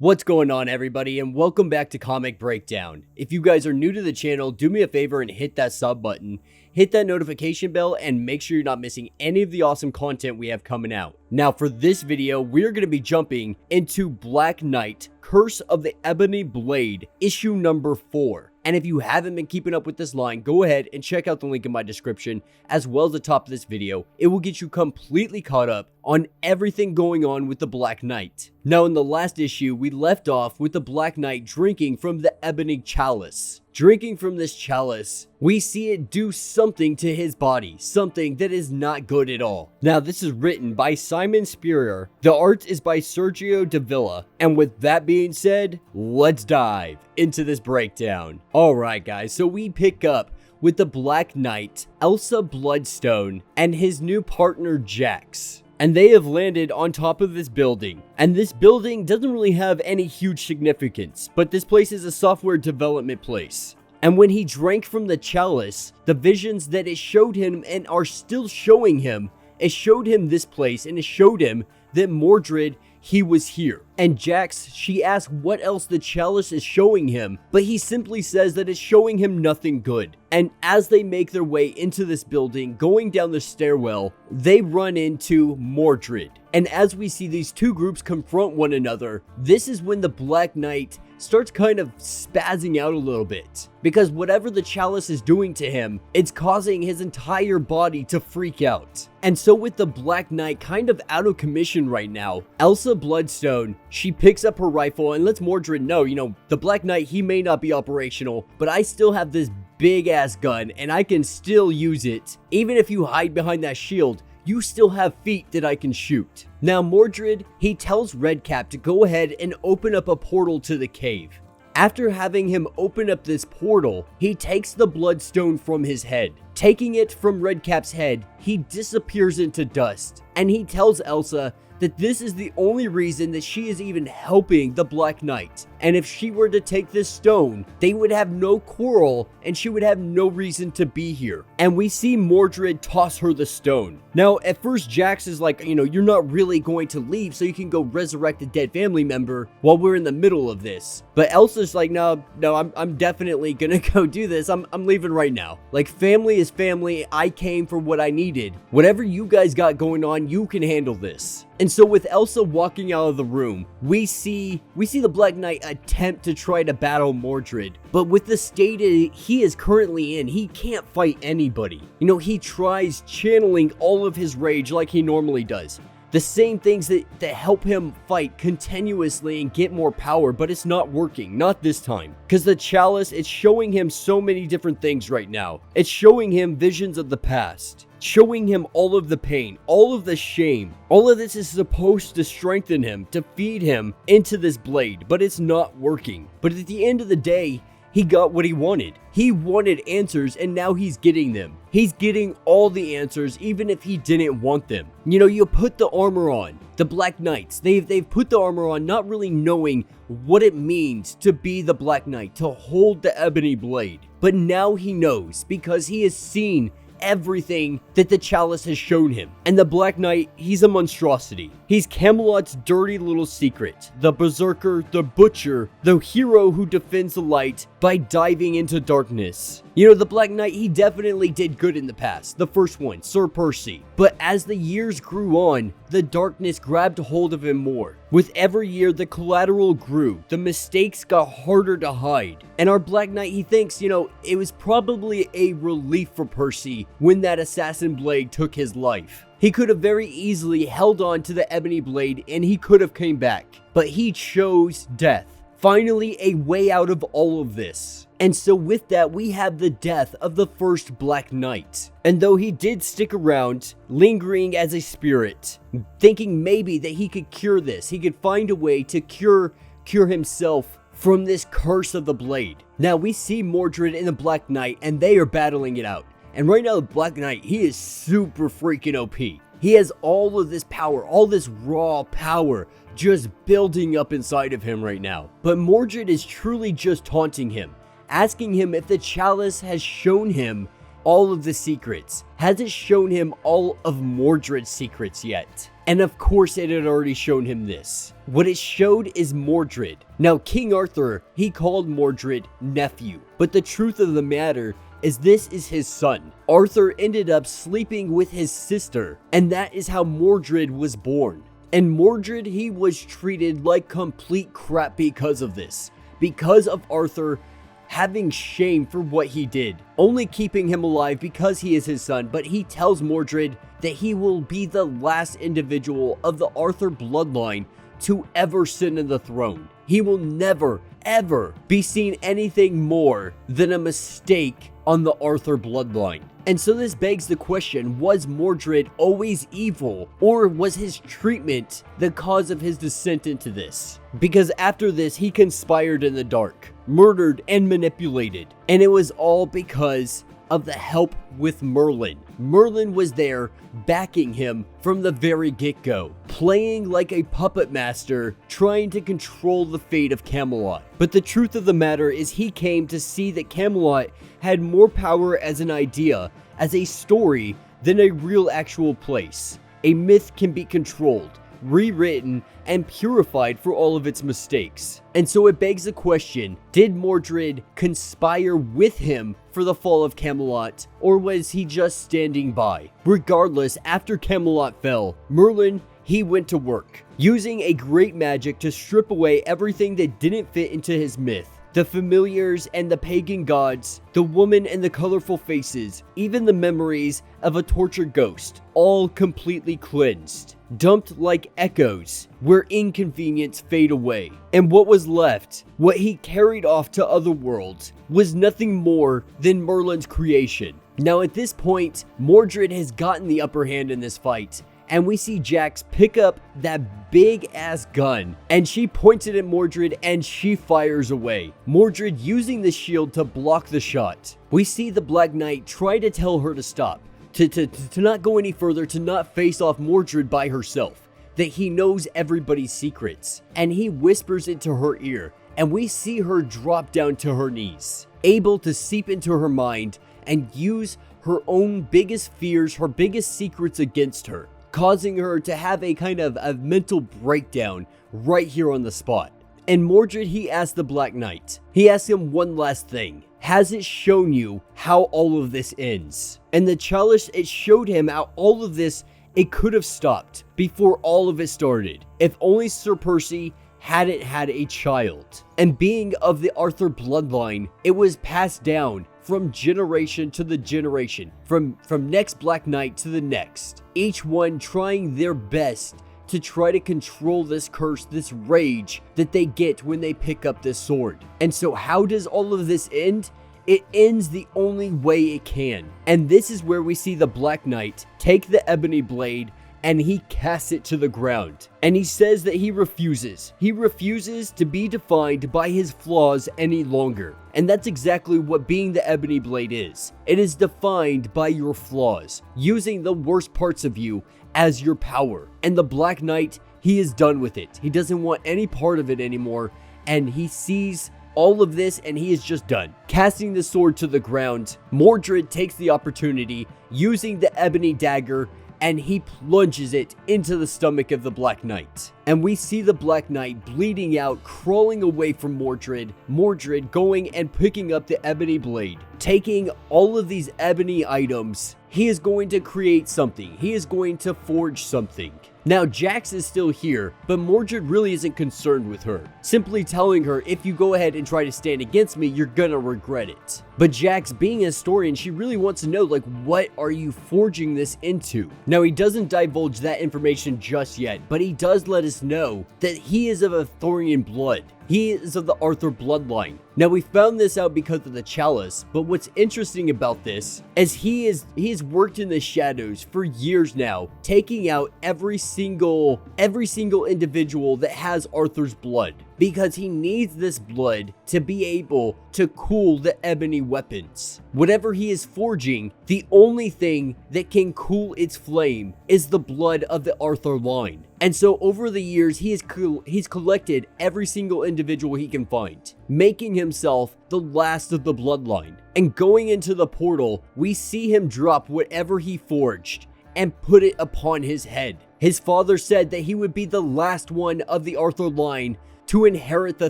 What's going on, everybody, and welcome back to Comic Breakdown. If you guys are new to the channel, do me a favor and hit that sub button, hit that notification bell, and make sure you're not missing any of the awesome content we have coming out. Now, for this video, we're going to be jumping into Black Knight, Curse of the Ebony Blade, issue number 4. And if you haven't been keeping up with this line, go ahead and check out the link in my description, as well as the top of this video. It will get you completely caught up on everything going on with the Black Knight. Now, in the last issue, we left off with the Black Knight drinking from the Ebony Chalice. Drinking from this chalice, we see it do something to his body, something that is not good at all. Now, this is written by Simon Spurrier, the art is by Sergio Davila, and with that being said, let's dive into this breakdown. Alright guys, so we pick up with the Black Knight, ELSA Bloodstone, and his new partner Jax. And they have landed on top of this building. And this building doesn't really have any huge significance, but this place is a software development place. And when he drank from the chalice, the visions that it showed him and are still showing him, it showed him this place and it showed him that Mordred, he was here. And Jax, she asks what else the chalice is showing him, but he simply says that it's showing him nothing good. And as they make their way into this building, going down the stairwell, they run into Mordred. And as we see these two groups confront one another, this is when the Black Knight starts kind of spazzing out a little bit. Because whatever the chalice is doing to him, it's causing his entire body to freak out. And so with the Black Knight kind of out of commission right now, ELSA Bloodstone, she picks up her rifle and lets Mordred know, the Black Knight, he may not be operational, but I still have this big ass gun and I can still use it. Even if you hide behind that shield, you still have feet that I can shoot. Now Mordred, he tells Redcap to go ahead and open up a portal to the cave. After having him open up this portal, he takes the bloodstone from his head. Taking it from Redcap's head, he disappears into dust. And he tells Elsa that this is the only reason that she is even helping the Black Knight. And if she were to take this stone, they would have no quarrel and she would have no reason to be here. And we see Mordred toss her the stone. Now, at first Jax is like, you're not really going to leave so you can go resurrect a dead family member while we're in the middle of this. But Elsa's like, no, I'm definitely gonna go do this. I'm leaving right now. Like, family is family. I came for what I needed. Whatever you guys got going on, you can handle this. And so with Elsa walking out of the room, we see the Black Knight attempt to try to battle Mordred. But with the state he is currently in, he can't fight anybody. He tries channeling all of his rage like he normally does. The same things that help him fight continuously and get more power, but it's not working, not this time. Because the chalice, it's showing him so many different things right now. It's showing him visions of the past, showing him all of the pain, all of the shame. All of this is supposed to strengthen him, to feed him into this blade, but it's not working. But at the end of the day, he got what he wanted. He wanted answers and now he's getting them. He's getting all the answers even if he didn't want them. You put the armor on. The Black Knights, they've put the armor on not really knowing what it means to be the Black Knight, to hold the Ebony Blade. But now he knows because he has seen everything that the chalice has shown him. And the Black Knight, he's a monstrosity. He's Camelot's dirty little secret, the berserker, the butcher, the hero who defends the light by diving into darkness. The Black Knight, he definitely did good in the past, the first one, Sir Percy. But as the years grew on, the darkness grabbed hold of him more. With every year, the collateral grew, the mistakes got harder to hide. And our Black Knight, he thinks, it was probably a relief for Percy when that assassin blade took his life. He could have very easily held on to the Ebony Blade and he could have came back. But he chose death. Finally, a way out of all of this. And so with that, we have the death of the first Black Knight. And though he did stick around, lingering as a spirit, thinking maybe that he could cure this, he could find a way to cure himself from this curse of the blade. Now we see Mordred and the Black Knight and they are battling it out. And right now the Black Knight, he is super freaking OP. He has all of this power, all this raw power just building up inside of him right now. But Mordred is truly just taunting him, asking him if the chalice has shown him all of the secrets? Has it shown him all of Mordred's secrets yet? And of course it had already shown him this. What it showed is Mordred. Now King Arthur, he called Mordred nephew, but the truth of the matter is this is his son. Arthur ended up sleeping with his sister, and that is how Mordred was born. And Mordred, he was treated like complete crap because of this. Because of Arthur having shame for what he did, only keeping him alive because he is his son, but he tells Mordred that he will be the last individual of the Arthur bloodline to ever sit on the throne. He will never, ever be seen anything more than a mistake on the Arthur bloodline. And so this begs the question, was Mordred always evil, or was his treatment the cause of his descent into this? Because after this, he conspired in the dark, murdered and manipulated, and it was all because of the help with Merlin. Merlin was there backing him from the very get-go, playing like a puppet master, trying to control the fate of Camelot. But the truth of the matter is he came to see that Camelot had more power as an idea, as a story, than a real actual place. A myth can be controlled, rewritten, and purified for all of its mistakes. And so it begs the question, did Mordred conspire with him for the fall of Camelot, or was he just standing by? Regardless, after Camelot fell, Merlin, he went to work, using a great magic to strip away everything that didn't fit into his myth. The familiars and the pagan gods, the woman and the colorful faces, even the memories of a tortured ghost, all completely cleansed, dumped like echoes where inconvenience fade away. And what was left, what he carried off to other worlds, was nothing more than Merlin's creation. Now at this point, Mordred has gotten the upper hand in this fight, and we see Jax pick up that big ass gun, and she points it at Mordred and she fires away, Mordred using the shield to block the shot. We see the Black Knight try to tell her to stop, to not go any further, to not face off Mordred by herself, that he knows everybody's secrets, and he whispers into her ear, and we see her drop down to her knees, able to seep into her mind and use her own biggest fears, her biggest secrets against her, causing her to have a kind of a mental breakdown right here on the spot. And Mordred, he asked the Black Knight, he asked him one last thing. Has it shown you how all of this ends? And the chalice, it showed him how all of this, it could have stopped before all of it started. If only Sir Percy hadn't had a child. And being of the Arthur bloodline, it was passed down from generation to the generation, from next Black Knight to the next, each one trying their best to try to control this curse, this rage that they get when they pick up this sword. And so how does all of this end? It ends the only way it can. And this is where we see the Black Knight take the Ebony Blade and he casts it to the ground. And he says that he refuses. He refuses to be defined by his flaws any longer. And that's exactly what being the Ebony Blade is. It is defined by your flaws, using the worst parts of you as your power. And the Black Knight, he is done with it. He doesn't want any part of it anymore. And he sees all of this and he is just done. Casting the sword to the ground, Mordred takes the opportunity, using the ebony dagger, and he plunges it into the stomach of the Black Knight. And we see the Black Knight bleeding out, crawling away from Mordred. Mordred going and picking up the Ebony Blade. Taking all of these ebony items, he is going to create something. He is going to forge something. Now, Jax is still here, but Mordred really isn't concerned with her, simply telling her, if you go ahead and try to stand against me, you're gonna regret it. But Jax, being a historian, she really wants to know, like, what are you forging this into? Now, he doesn't divulge that information just yet, but he does let us know that he is of Arthurian blood. He is of the Arthur bloodline. Now, we found this out because of the chalice, but what's interesting about this is he has worked in the shadows for years now, taking out every single individual that has Arthur's blood. because he needs this blood to be able to cool the ebony weapons. Whatever he is forging, the only thing that can cool its flame is the blood of the Arthur line. And so over the years, he's collected every single individual he can find, making himself the last of the bloodline. And going into the portal, we see him drop whatever he forged and put it upon his head. His father said that he would be the last one of the Arthur line to inherit the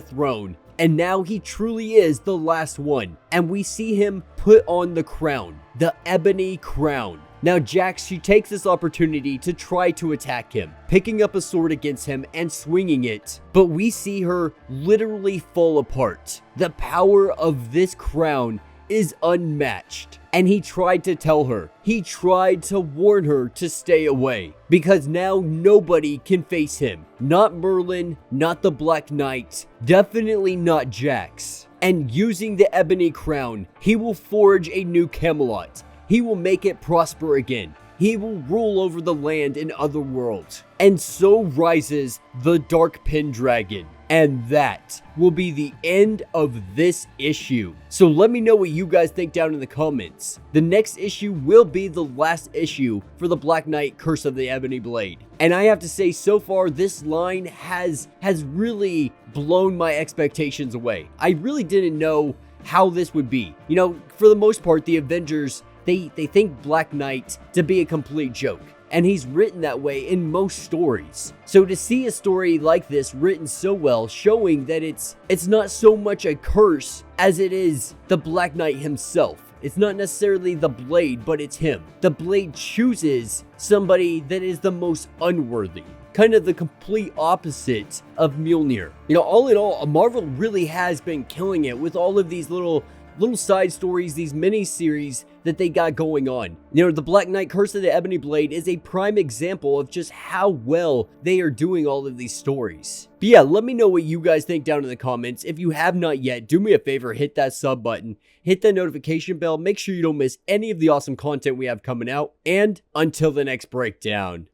throne, and now he truly is the last one. And we see him put on the crown, the ebony crown. Now Jax, she takes this opportunity to try to attack him, picking up a sword against him and swinging it, but we see her literally fall apart. The power of this crown is unmatched. And he tried to tell her, he tried to warn her to stay away, because now nobody can face him. Not Merlin, not the Black Knight, definitely not Jax. And using the ebony crown, he will forge a new Camelot. He will make it prosper again. He will rule over the land and other worlds. And so rises the Dark Pendragon. And that will be the end of this issue. So let me know what you guys think down in the comments. The next issue will be the last issue for the Black Knight Curse of the Ebony Blade. And I have to say, so far this line has really blown my expectations away. I really didn't know how this would be. You know, for the most part, the Avengers, they think Black Knight to be a complete joke. And he's written that way in most stories. So to see a story like this written so well, showing that it's not so much a curse as it is the Black Knight himself. It's not necessarily the Blade, but it's him. The Blade chooses somebody that is the most unworthy. Kind of the complete opposite of Mjolnir. You know, all in all, Marvel really has been killing it with all of these little side stories, these mini-series that they got going on. You know, the Black Knight Curse of the Ebony Blade is a prime example of just how well they are doing all of these stories. But yeah, let me know what you guys think down in the comments. If you have not yet, do me a favor, hit that sub button, hit that notification bell, make sure you don't miss any of the awesome content we have coming out, and until the next breakdown.